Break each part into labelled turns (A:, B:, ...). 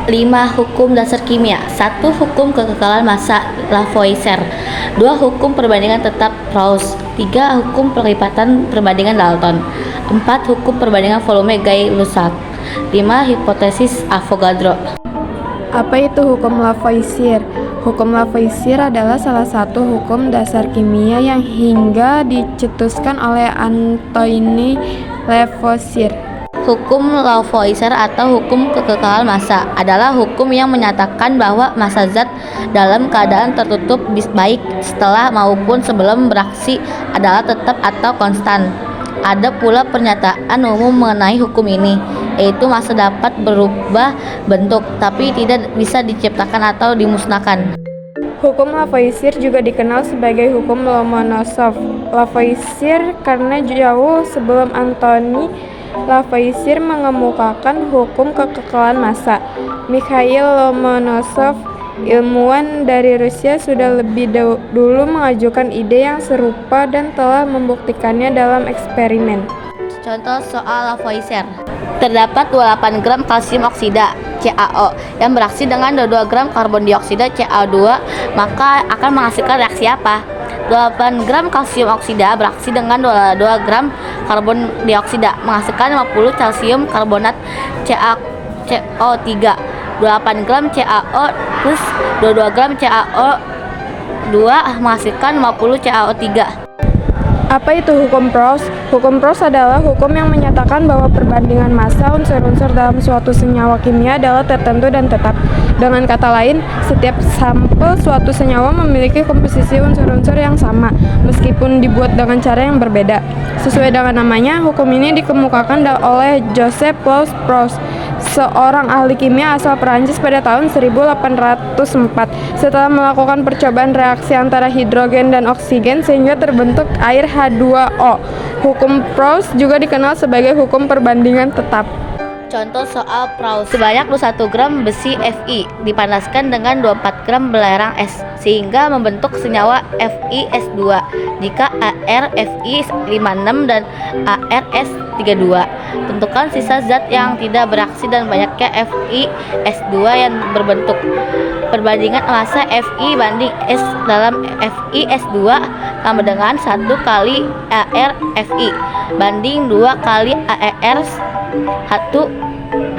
A: 5. Hukum dasar kimia. 1. Hukum kekekalan massa Lavoisier. 2. Hukum perbandingan tetap Proust. 3. Hukum perlipatan perbandingan Dalton. 4. Hukum perbandingan volume Gay-Lussac. 5. Hipotesis Avogadro.
B: Apa itu hukum Lavoisier? Hukum Lavoisier adalah salah satu hukum dasar kimia yang hingga dicetuskan oleh Antoine Lavoisier.
A: Hukum Lavoisier atau hukum kekekalan massa adalah hukum yang menyatakan bahwa massa zat dalam keadaan tertutup baik setelah maupun sebelum beraksi adalah tetap atau konstan. Ada pula pernyataan umum mengenai hukum ini, yaitu massa dapat berubah bentuk tapi tidak bisa diciptakan atau dimusnahkan.
B: Hukum Lavoisier juga dikenal sebagai hukum Lomonosov. Lavoisier karena jauh sebelum Antoine Lavoisier mengemukakan hukum kekekalan massa. Mikhail Lomonosov, ilmuwan dari Rusia, sudah lebih dulu mengajukan ide yang serupa dan telah membuktikannya dalam eksperimen.
A: Contoh soal Lavoisier. Terdapat 28 gram kalsium oksida CaO yang bereaksi dengan 22 gram karbon dioksida Ca2, maka akan menghasilkan reaksi apa? 28 gram kalsium oksida bereaksi dengan 22 gram karbon dioksida menghasilkan 50 kalsium karbonat CaO3. 28 gram CaO plus 22 gram CaO2 menghasilkan 50 CaO3.
B: Apa itu hukum Proust? Hukum Proust adalah hukum yang menyatakan bahwa perbandingan massa unsur-unsur dalam suatu senyawa kimia adalah tertentu dan tetap. Dengan kata lain, setiap sampel suatu senyawa memiliki komposisi unsur-unsur yang sama, meskipun dibuat dengan cara yang berbeda. Sesuai dengan namanya, hukum ini dikemukakan oleh Joseph Louis Proust, seorang ahli kimia asal Perancis pada tahun 1804. Setelah melakukan percobaan reaksi antara hidrogen dan oksigen sehingga terbentuk air H2O. Hukum Proust juga dikenal sebagai hukum perbandingan tetap.
A: Contoh soal Proust. Sebanyak 21 gram besi Fi dipanaskan dengan 24 gram belerang es sehingga membentuk senyawa FiS2. Jika ArFi56 dan ArS32, tentukan sisa zat yang tidak bereaksi dan banyaknya FiS2 yang berbentuk. Perbandingan massa Fi banding S dalam FiS2 sama dengan 1 kali ArFi banding 2 kali AR 1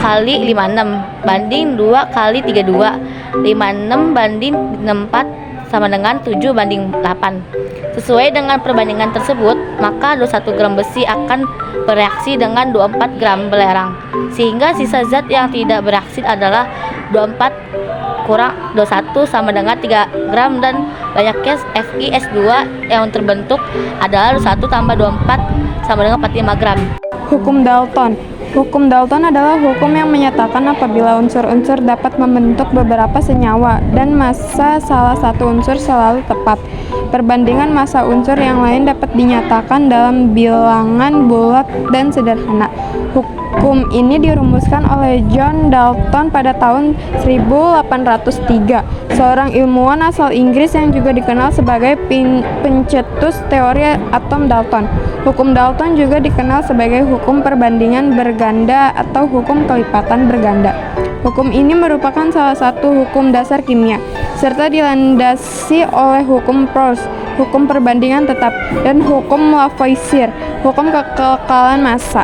A: kali 56 banding 2 kali 32. 56 banding 64 sama dengan 7 banding 8. Sesuai dengan perbandingan tersebut, maka 21 gram besi akan bereaksi dengan 24 gram belerang, sehingga sisa zat yang tidak bereaksi adalah 24 kurang 21 sama dengan 3 gram dan banyaknya FiS2 yang terbentuk adalah 21 tambah 24 sama dengan 45 gram.
B: Hukum Dalton. Hukum Dalton adalah hukum yang menyatakan apabila unsur-unsur dapat membentuk beberapa senyawa dan massa salah satu unsur selalu tepat, perbandingan massa unsur yang lain dapat dinyatakan dalam bilangan bulat dan sederhana. Hukum ini dirumuskan oleh John Dalton pada tahun 1803, seorang ilmuwan asal Inggris yang juga dikenal sebagai pencetus teori atom Dalton. Hukum Dalton juga dikenal sebagai hukum perbandingan berganda atau hukum kelipatan berganda. Hukum ini merupakan salah satu hukum dasar kimia, serta dilandasi oleh hukum Proust, hukum perbandingan tetap, dan hukum Lavoisier, hukum kekekalan massa.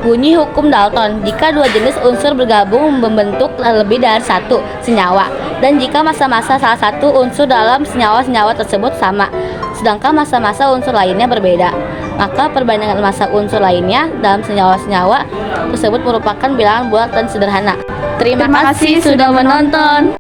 A: Bunyi hukum Dalton: jika dua jenis unsur bergabung membentuk lebih dari satu senyawa, dan jika massa-massa salah satu unsur dalam senyawa-senyawa tersebut sama, sedangkan massa-massa unsur lainnya berbeda, maka perbandingan massa unsur lainnya dalam senyawa-senyawa tersebut merupakan bilangan bulat dan sederhana. Terima kasih sudah menonton.